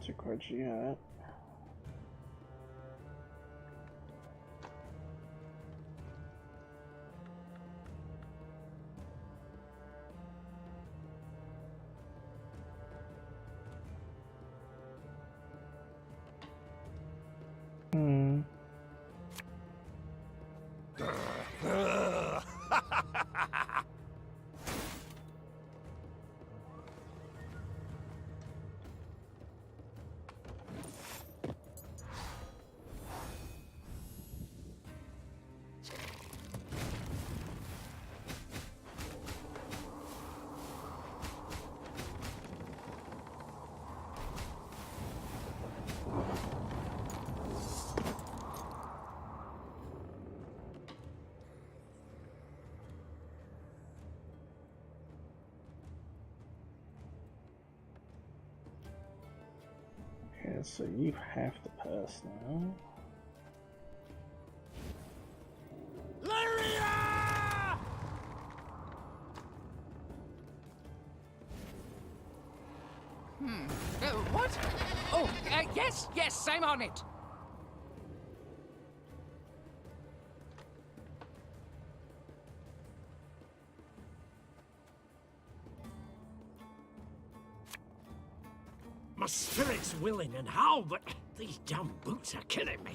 magic cards you got. Okay, so you have to pass now. What? Oh, yes, I'm on it. My spirit's willing and how, but these damn boots are killing me.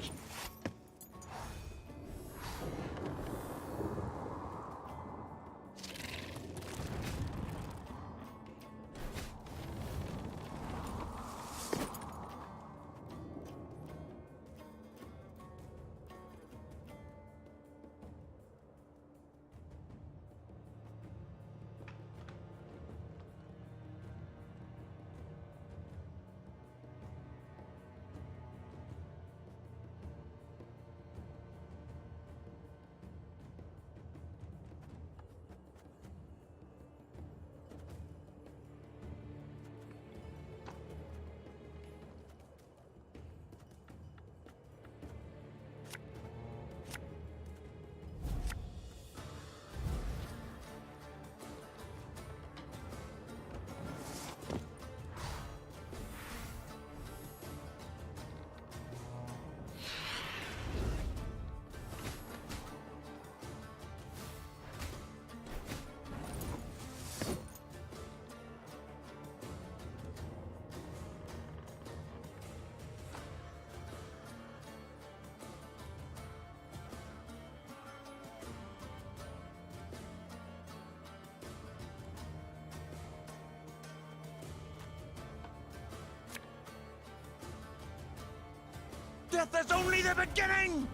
Death is only the beginning!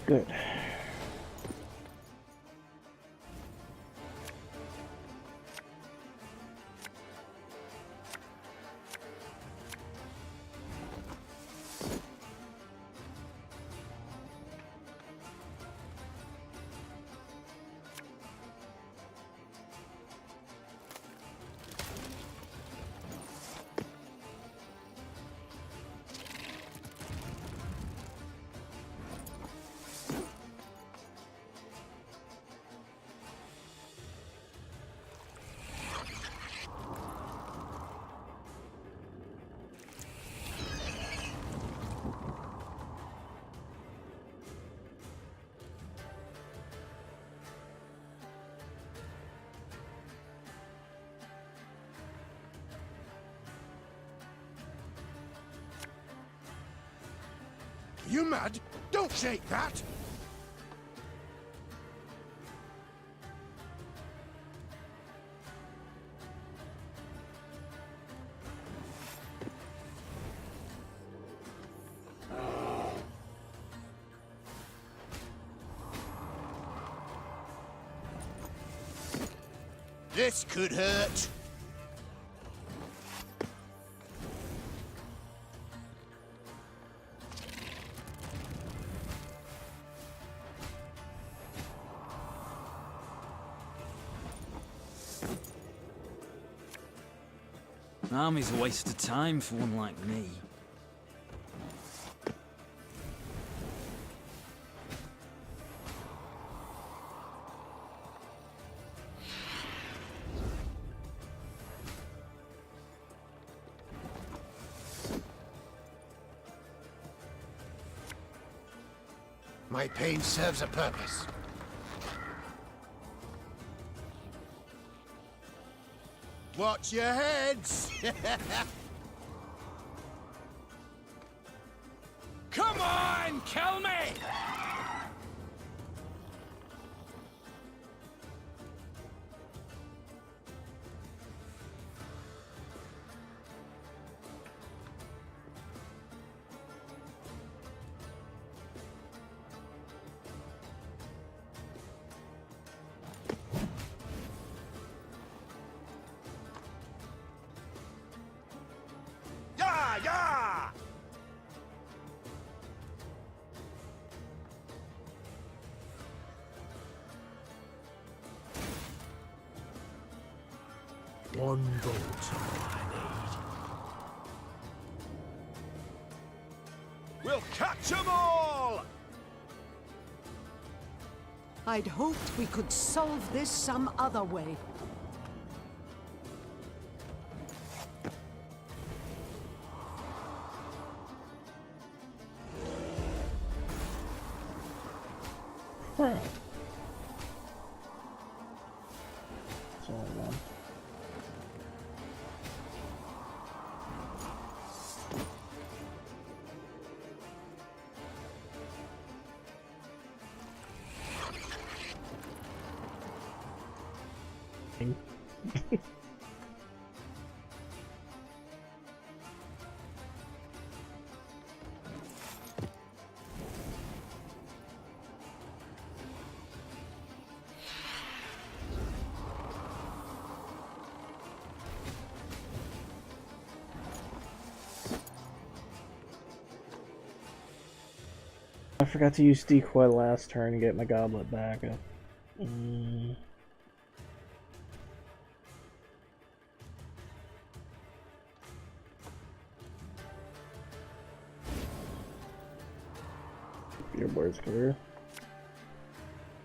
Good. You mad? Don't shake that! This could hurt. Army's a waste of time for one like me. My pain serves a purpose. Watch your heads! Come on, kill me! Yeah, yeah! One bolt I need. We'll catch 'em all! I'd hoped we could solve this some other way. Right. That's all I want. I forgot to use decoy last turn to get my goblet back. Your board's clear.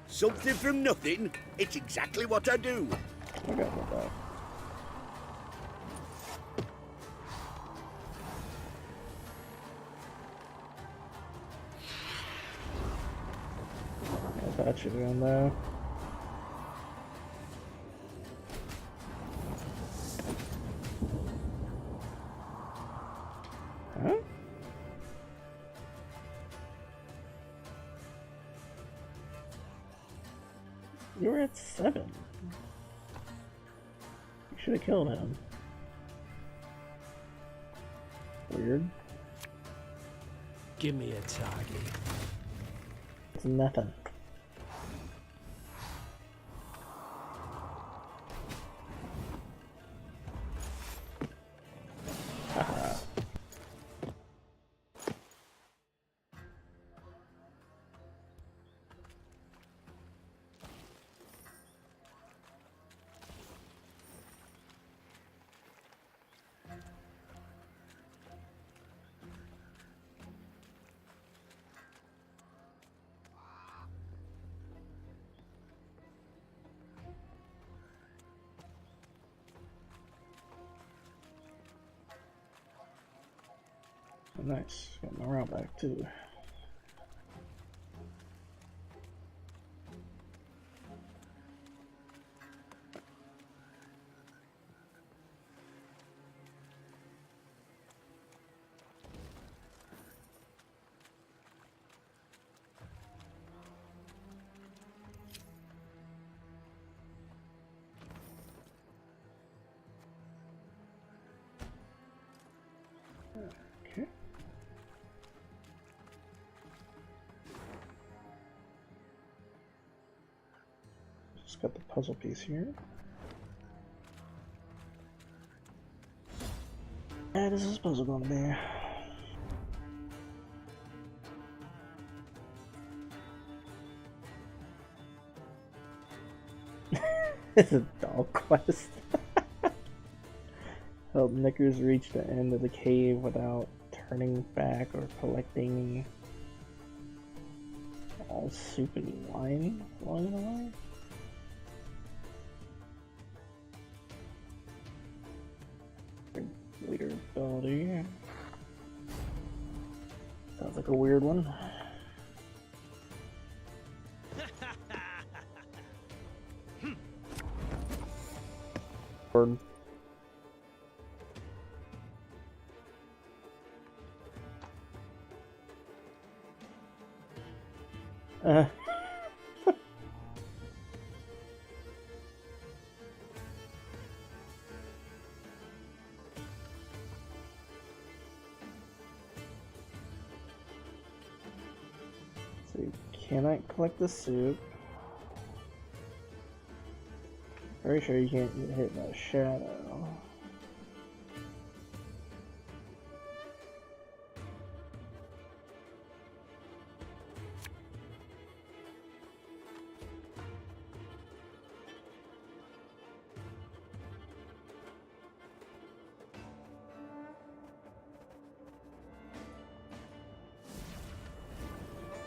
Something from nothing. It's exactly what I do. I got my back. I thought you were doing that. Huh? You were at 7. You should have killed him. Weird. Give me a target. It's nothing. Haha. Nice. Got my route back too. Okay. Just got the puzzle piece here. And this is puzzle going to be. It's a dog quest. Help Knickers reach the end of the cave without turning back or collecting all soup and wine along the way. Leader ability. Sounds like a weird one. Pardon. So you cannot collect the soup. Very sure you can't get hit by a shadow.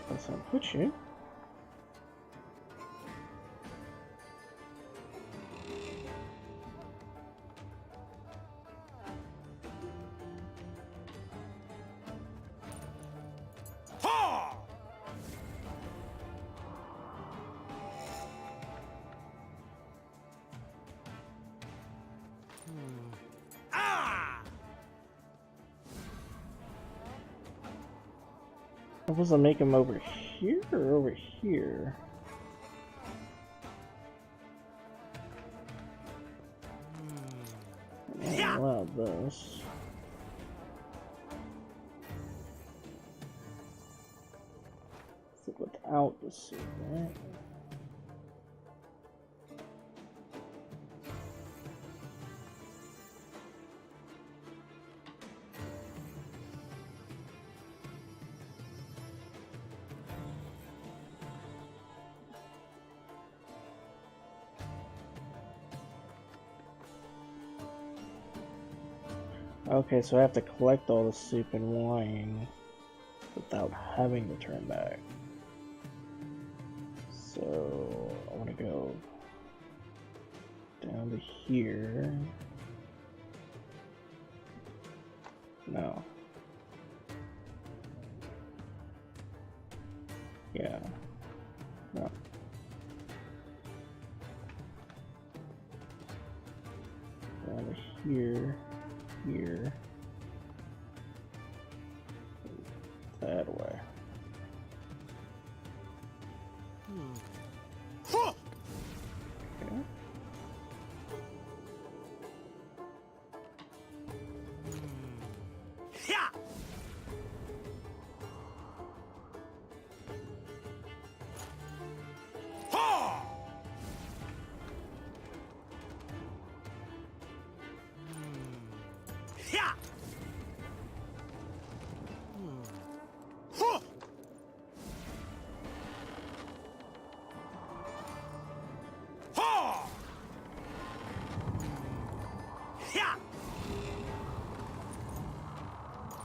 That's not put you. Ha! Ah! I'm supposed to make him over here or over here? I allow this. So without the suit, right? Okay, so I have to collect all the soup and wine without having to turn back. So I want to go down to here. No. Yeah. No. Down to here. Here. That way. Huh! Okay. Yeah! Ha! Yeah! Huh! Ha! Yeah!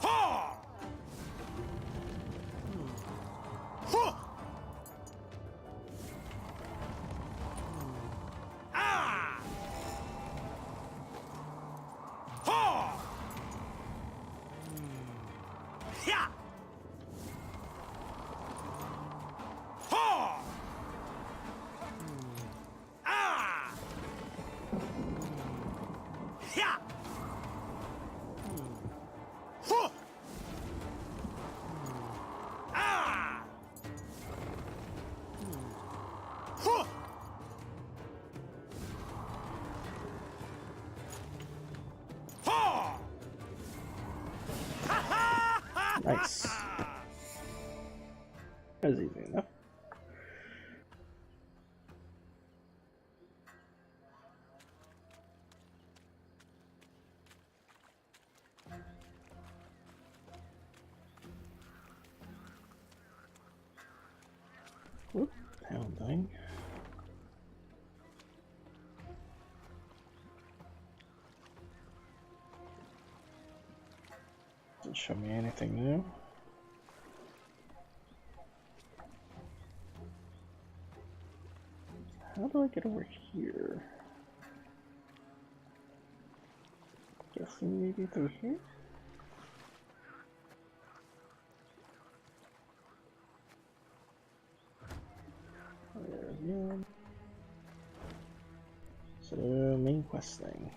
Ha! Huh! Ah! Ha! Yeah! Ha! Ah! Yeah! Huh! Ah! Huh! Ha! Nice. That was easy enough. Whoop, pound thing. Didn't show me anything new. How do I get over here? Guessing maybe through here? There again. So, main quest thing.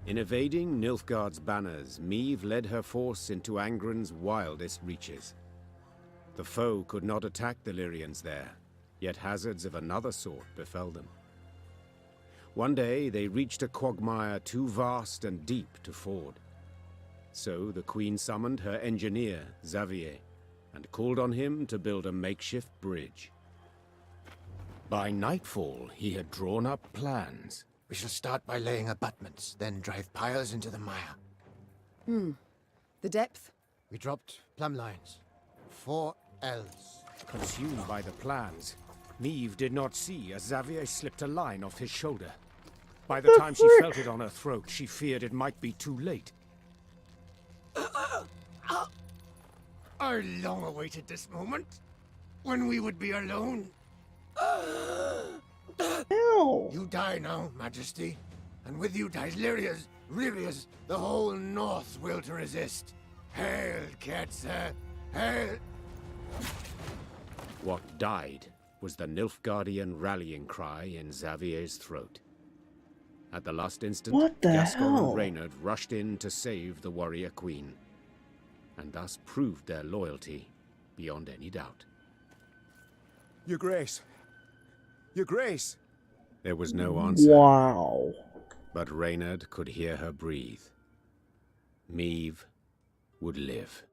In evading Nilfgaard's banners, Meve led her force into Angren's wildest reaches. The foe could not attack the Lyrians there, yet hazards of another sort befell them. One day they reached a quagmire too vast and deep to ford. So the Queen summoned her engineer, Xavier, and called on him to build a makeshift bridge. By nightfall, he had drawn up plans. We shall start by laying abutments, then drive piles into the mire. The depth? We dropped plumb lines. 4 L's. Consumed by the plans, Meve did not see as Xavier slipped a line off his shoulder. By the time she felt it on her throat, she feared it might be too late. I long awaited this moment, when we would be alone. No! You die now, Majesty, and with you dies Lyria's, the whole North's will to resist. Hail, Ketzer, hail! What died was the Nilfgaardian rallying cry in Xavier's throat. At the last instant, What the Gascoigne hell? and Reynard rushed in to save the warrior queen, and thus proved their loyalty beyond any doubt. Your Grace! Your Grace! There was no answer, Wow. but Reynard could hear her breathe. Meve would live.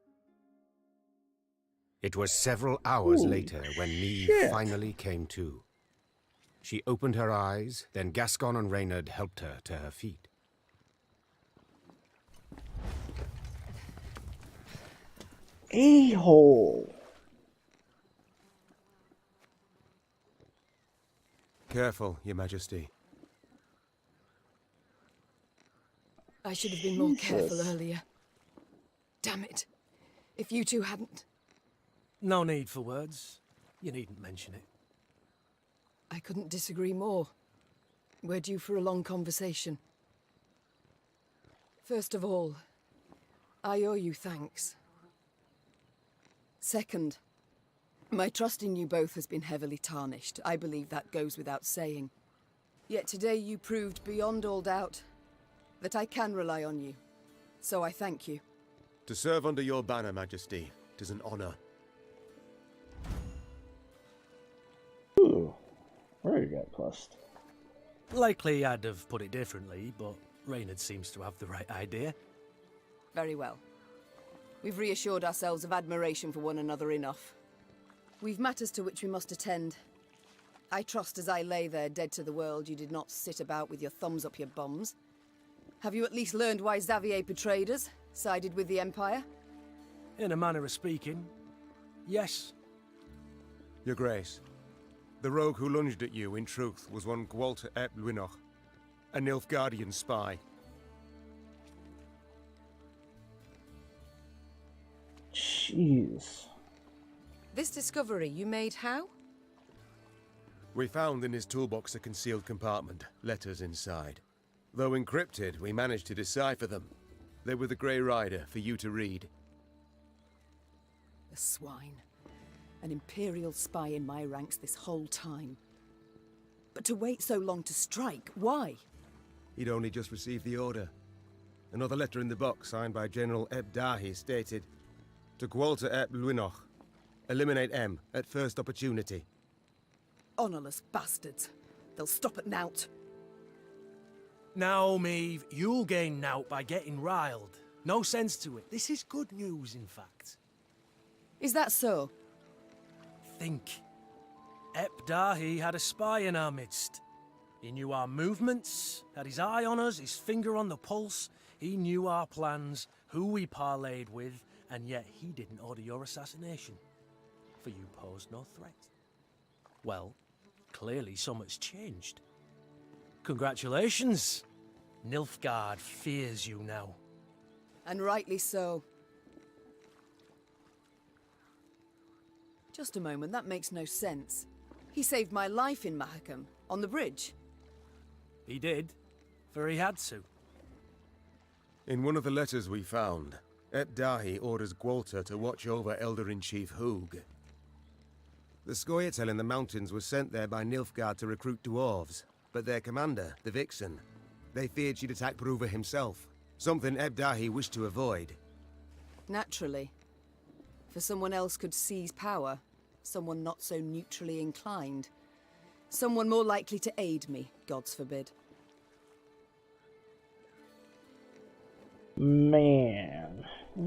It was several hours Holy later when Meve shit. finally came to. She opened her eyes, then Gascoigne and Reynard helped her to her feet. A-hole. Careful, Your Majesty. I should have been more careful Jesus. earlier. Damn it. If you two hadn't... No need for words. You needn't mention it. I couldn't disagree more. We're due for a long conversation. First of all, I owe you thanks. Second, my trust in you both has been heavily tarnished. I believe that goes without saying. Yet today you proved beyond all doubt that I can rely on you. So I thank you. To serve under your banner, Majesty, 'tis an honor. Ooh. Where you got plussed? Likely I'd have put it differently, but Reynard seems to have the right idea. Very well. We've reassured ourselves of admiration for one another enough. We've matters to which we must attend. I trust as I lay there dead to the world, you did not sit about with your thumbs up your bums. Have you at least learned why Xavier betrayed us, sided with the Empire? In a manner of speaking, yes. Your Grace, the rogue who lunged at you, in truth, was one Gwalter Ep Luinoch, a Nilfgaardian spy. Jeez. This discovery you made how? We found in his toolbox a concealed compartment, letters inside. Though encrypted, we managed to decipher them. They were the Grey Rider for you to read. The swine. An Imperial spy in my ranks this whole time. But to wait so long to strike, why? He'd only just received the order. Another letter in the box, signed by General Eb Dahi, stated, "To Gwalter Ep Luinoch, eliminate M at first opportunity." Honourless bastards. They'll stop at nought. Now, Meve, you'll gain nought by getting riled. No sense to it. This is good news, in fact. Is that so? Think. Ep Dahi had a spy in our midst. He knew our movements, had his eye on us, his finger on the pulse. He knew our plans, who we parlayed with, and yet he didn't order your assassination. For you posed no threat. Well, clearly so much changed. Congratulations! Nilfgaard fears you now. And rightly so. Just a moment, that makes no sense. He saved my life in Mahakam, on the bridge. He did, for he had to. In one of the letters we found, Ep-Dahi orders Gwalter to watch over Elder-in-Chief Hoog. The Scoia'tael in the mountains was sent there by Nilfgaard to recruit dwarves, but their commander, the Vixen, they feared she'd attack Bruva himself, something Ep-Dahi wished to avoid. Naturally. For someone else could seize power, someone not so neutrally inclined. Someone more likely to aid me, gods forbid. Man,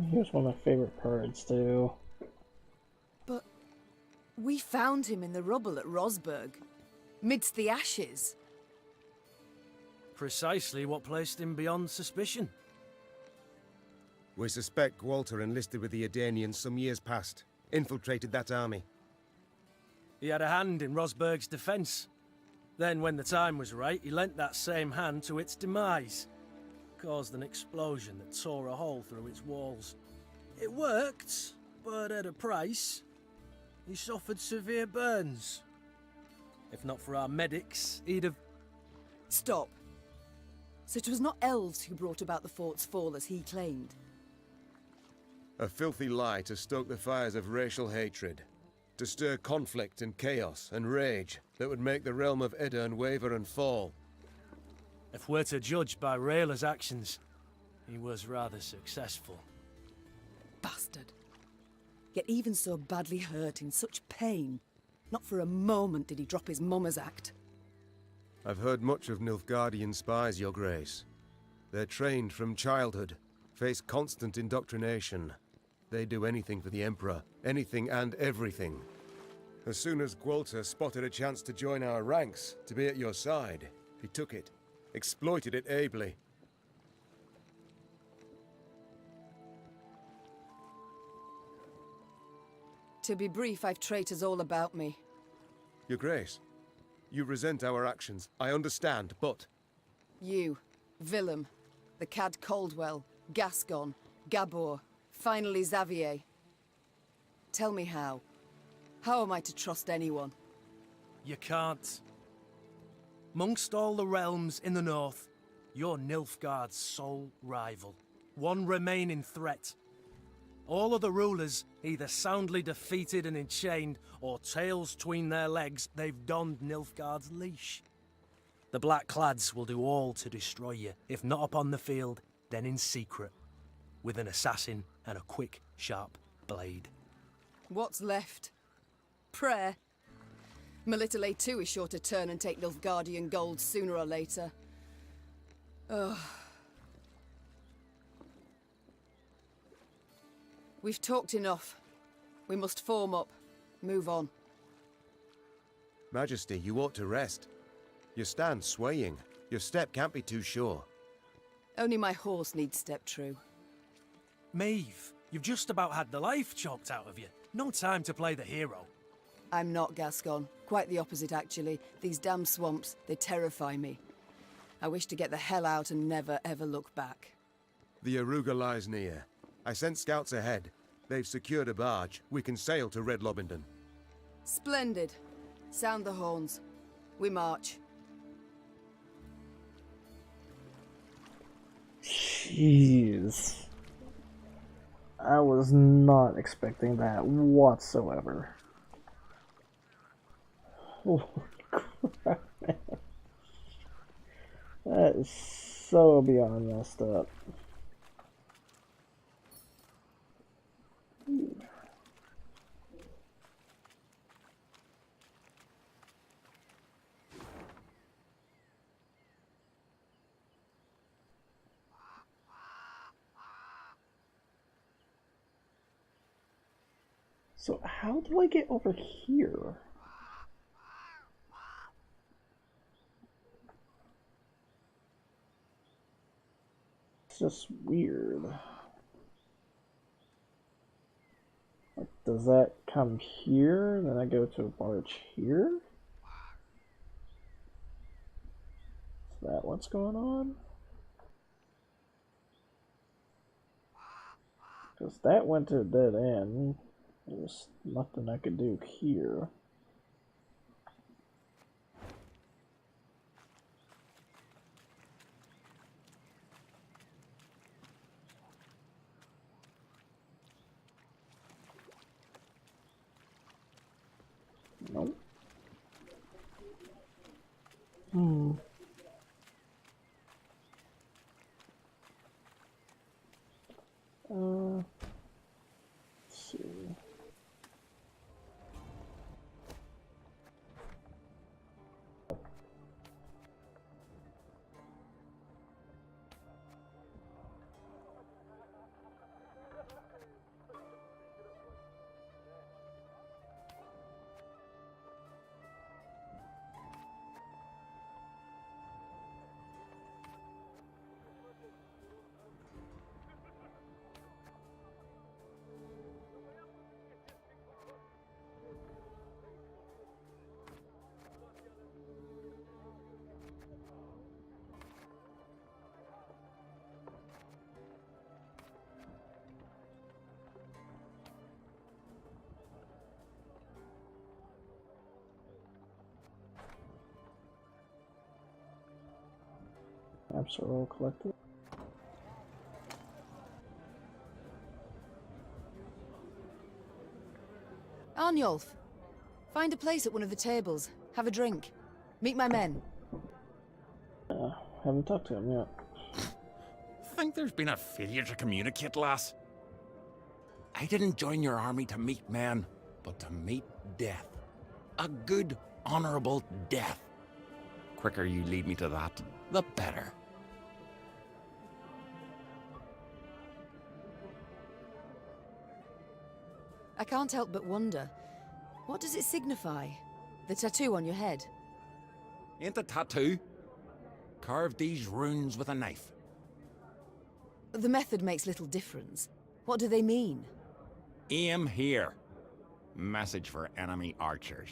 here's one of my favorite parts too. But we found him in the rubble at Rosberg, midst the ashes. Precisely what placed him beyond suspicion. We suspect Gwalter enlisted with the Edanians some years past, infiltrated that army. He had a hand in Rosberg's defense. Then, when the time was right, he lent that same hand to its demise. Caused an explosion that tore a hole through its walls. It worked, but at a price. He suffered severe burns. If not for our medics, he'd have... Stop. So it was not elves who brought about the fort's fall as he claimed. A filthy lie to stoke the fires of racial hatred, to stir conflict and chaos and rage that would make the realm of Edirn waver and fall. If we're to judge by Rayla's actions, he was rather successful. Bastard. Yet even so badly hurt, in such pain, not for a moment did he drop his mummer's act. I've heard much of Nilfgaardian spies, Your Grace. They're trained from childhood, face constant indoctrination. They do anything for the Emperor, anything and everything. As soon as Gwalter spotted a chance to join our ranks, to be at your side, he took it, exploited it ably. To be brief, I've traitors all about me. Your Grace, you resent our actions, I understand, but... You, Willem, the Cad Caldwell, Gascon, Gabor, finally Xavier. Tell me how. How am I to trust anyone? You can't. Amongst all the realms in the north, you're Nilfgaard's sole rival. One remaining threat. All other rulers either soundly defeated and enchained, or tails tween their legs, they've donned Nilfgaard's leash. The Black-Clads will do all to destroy you, if not upon the field, then in secret, with an assassin and a quick, sharp blade. What's left? Prayer? Melitele too is sure to turn and take Nilfgaardian gold sooner or later. Ugh. We've talked enough. We must form up. Move on. Majesty, you ought to rest. You stand swaying. Your step can't be too sure. Only my horse needs step true. Maeve, you've just about had the life choked out of you. No time to play the hero. I'm not Gascon. Quite the opposite, actually. These damn swamps, they terrify me. I wish to get the hell out and never, ever look back. The Aruga lies near. I sent scouts ahead. They've secured a barge. We can sail to Red Lobindon. Splendid. Sound the horns. We march. Jeez. I was not expecting that whatsoever. Holy crap, man. That is so beyond messed up. So how do I get over here? It's just weird. does that come here? Then I go to a barge here? Is that what's going on? Because that went to a dead end. There's nothing I could do here. Nope. Let's see. Maps are all collected. Arnulf, find a place at one of the tables. Have a drink. Meet my men. Haven't talked to him yet. Think there's been a failure to communicate, lass? I didn't join your army to meet men, but to meet death. A good, honorable death. Quicker you lead me to that, the better. I can't help but wonder, what does it signify? The tattoo on your head? Ain't the tattoo? Carved these runes with a knife. The method makes little difference. What do they mean? Aim here. Message for enemy archers.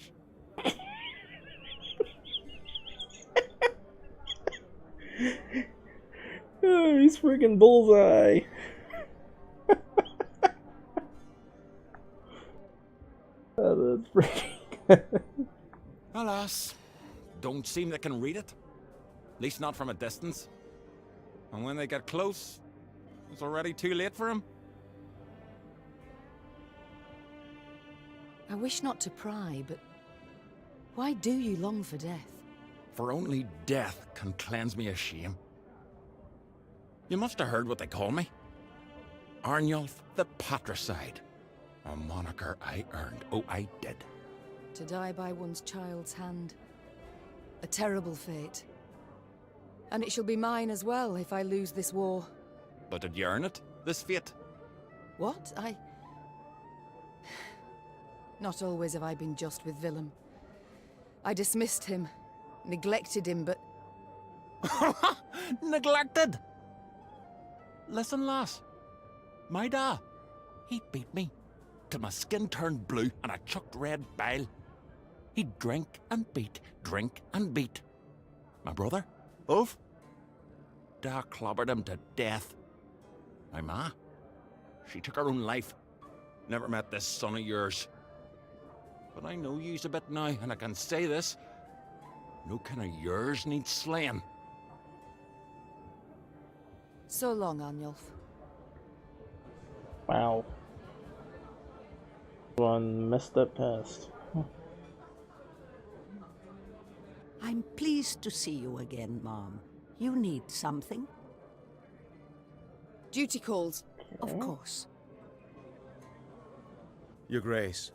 Oh, he's freaking bullseye. Oh, that's freaking good. Alas, don't seem they can read it. At least not from a distance. And when they get close, it's already too late for them. I wish not to pry, but why do you long for death? For only death can cleanse me of shame. You must have heard what they call me. Arnulf the Patricide. A moniker I earned. Oh, I did. To die by one's child's hand. A terrible fate. And it shall be mine as well if I lose this war. But did you earn it? This fate? What? Not always have I been just with Willem. I dismissed him, neglected him, but... Neglected? Listen, lass. My da, he beat me till my skin turned blue and I chucked red bile. He'd drink and beat, drink and beat. My brother, Ulf, da clobbered him to death. My ma, she took her own life. Never met this son of yours. But I know yous a bit now, and I can say this. No kin of yours needs slaying. So long, Arnulf. Wow. One messed up past. I'm pleased to see you again, Mom. You need something? Duty calls. Of course. Your Grace,